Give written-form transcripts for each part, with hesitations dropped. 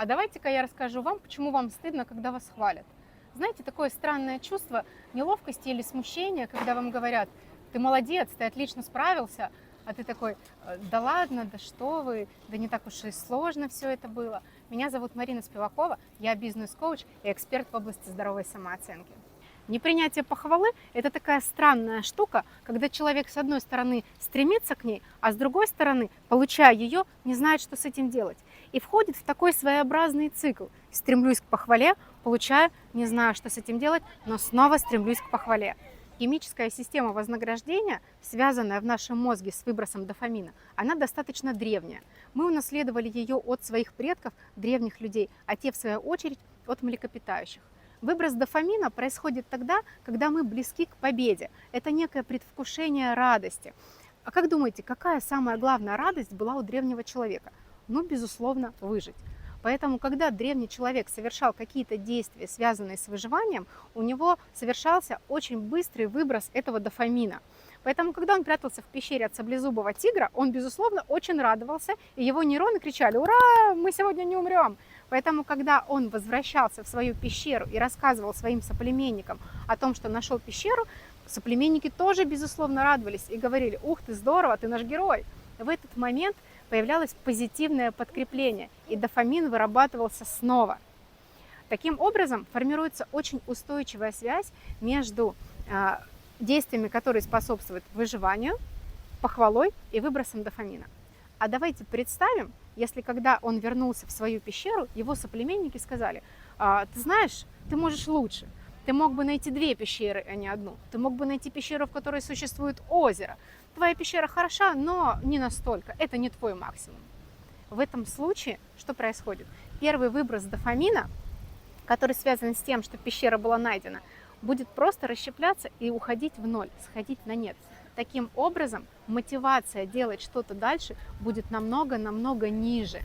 А давайте-ка я расскажу вам, почему вам стыдно, когда вас хвалят. Знаете, такое странное чувство неловкости или смущения, когда вам говорят: ты молодец, ты отлично справился, а ты такой: да ладно, да что вы, да не так уж и сложно все это было. Меня зовут Марина Спивакова, я бизнес-коуч и эксперт в области здоровой самооценки. Непринятие похвалы – это такая странная штука, когда человек с одной стороны стремится к ней, а с другой стороны, получая ее, не знает, что с этим делать. И входит в такой своеобразный цикл. Стремлюсь к похвале, получаю, не знаю, что с этим делать, но снова стремлюсь к похвале. Химическая система вознаграждения, связанная в нашем мозге с выбросом дофамина, она достаточно древняя. Мы унаследовали ее от своих предков, древних людей, а те, в свою очередь, от млекопитающих. Выброс дофамина происходит тогда, когда мы близки к победе. Это некое предвкушение радости. А как думаете, какая самая главная радость была у древнего человека? Ну, безусловно, выжить. Поэтому, когда древний человек совершал какие-то действия, связанные с выживанием, у него совершался очень быстрый выброс этого дофамина. Поэтому, когда он прятался в пещере от саблезубого тигра, он, безусловно, очень радовался, и его нейроны кричали: «Ура, мы сегодня не умрем!» Поэтому, когда он возвращался в свою пещеру и рассказывал своим соплеменникам о том, что нашел пещеру, соплеменники тоже, безусловно, радовались и говорили: «Ух ты, здорово, ты наш герой!» В этот момент появлялось позитивное подкрепление, и дофамин вырабатывался снова. Таким образом, формируется очень устойчивая связь между действиями, которые способствуют выживанию, похвалой и выбросом дофамина. А давайте представим, если когда он вернулся в свою пещеру, его соплеменники сказали: ты знаешь, ты можешь лучше. Ты мог бы найти 2 пещеры, а не одну. Ты мог бы найти пещеру, в которой существует озеро. Твоя пещера хороша, но не настолько. Это не твой максимум. В этом случае что происходит? Первый выброс дофамина, который связан с тем, что пещера была найдена, будет просто расщепляться и уходить в ноль, сходить на нет. Таким образом, мотивация делать что-то дальше будет намного ниже.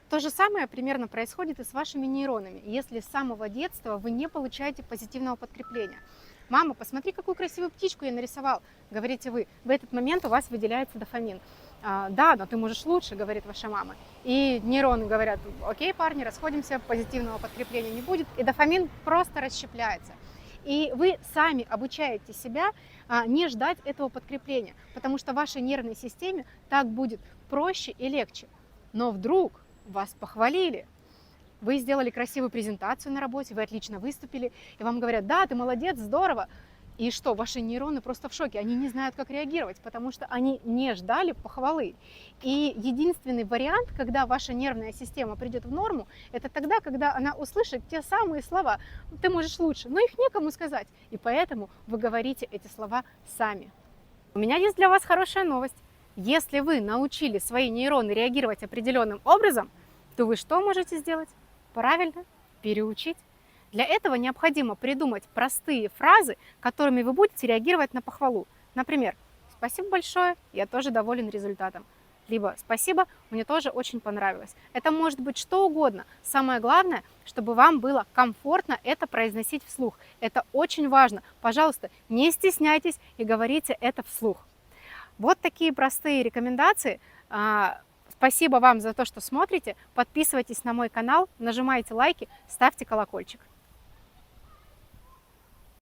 То же самое примерно происходит и с вашими нейронами, если с самого детства вы не получаете позитивного подкрепления. «Мама, посмотри, какую красивую птичку я нарисовал», говорите вы. В этот момент у вас выделяется дофамин. «Да, но ты можешь лучше», говорит ваша мама. И нейроны говорят: «Окей, парни, расходимся, позитивного подкрепления не будет», и дофамин просто расщепляется. И вы сами обучаете себя не ждать этого подкрепления, потому что вашей нервной системе так будет проще и легче. Но вдруг вас похвалили, вы сделали красивую презентацию на работе, вы отлично выступили, и вам говорят: «Да, ты молодец, здорово». И что, ваши нейроны просто в шоке, они не знают, как реагировать, потому что они не ждали похвалы. И единственный вариант, когда ваша нервная система придет в норму, это тогда, когда она услышит те самые слова: «Ты можешь лучше», но их некому сказать, и поэтому вы говорите эти слова сами. У меня есть для вас хорошая новость. Если вы научили свои нейроны реагировать определенным образом, то вы что можете сделать? Правильно, переучить. Для этого необходимо придумать простые фразы, которыми вы будете реагировать на похвалу. Например: «Спасибо большое, я тоже доволен результатом». Либо «Спасибо, мне тоже очень понравилось». Это может быть что угодно. Самое главное, чтобы вам было комфортно это произносить вслух. Это очень важно. Пожалуйста, не стесняйтесь и говорите это вслух. Вот такие простые рекомендации. Спасибо вам за то, что смотрите. Подписывайтесь на мой канал, нажимайте лайки, ставьте колокольчик.